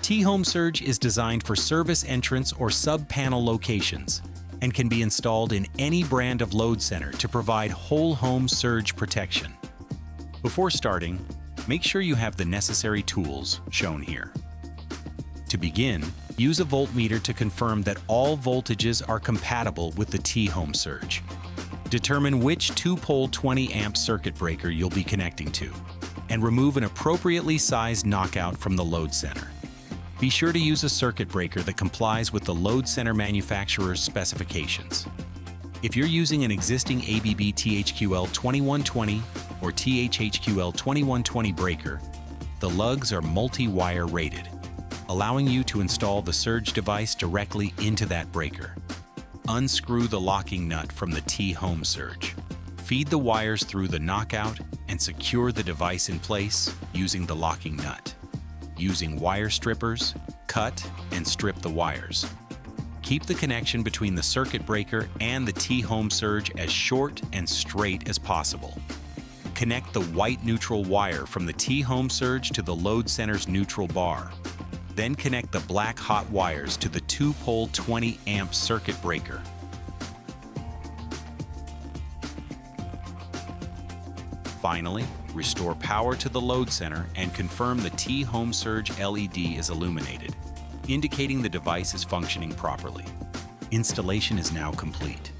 THOMESURGE is designed for service entrance or sub-panel locations and can be installed in any brand of load center to provide whole home surge protection. Before starting, make sure you have the necessary tools shown here. To begin, use a voltmeter to confirm that all voltages are compatible with the THOMESURGE. Determine which 2-pole 20-amp circuit breaker you'll be connecting to, and remove an appropriately sized knockout from the load center. Be sure to use a circuit breaker that complies with the load center manufacturer's specifications. If you're using an existing ABB THQL 2120 or THQL 2120 breaker, the lugs are multi-wire rated, allowing you to install the surge device directly into that breaker. Unscrew the locking nut from the THOMESURGE. Feed the wires through the knockout and secure the device in place using the locking nut. Using wire strippers, cut and strip the wires. Keep the connection between the circuit breaker and the THOMESURGE as short and straight as possible. Connect the white neutral wire from the THOMESURGE to the load center's neutral bar. Then connect the black hot wires to the 2-pole 20-amp circuit breaker. Finally, restore power to the load center and confirm the THOMESURGE LED is illuminated, indicating the device is functioning properly. Installation is now complete.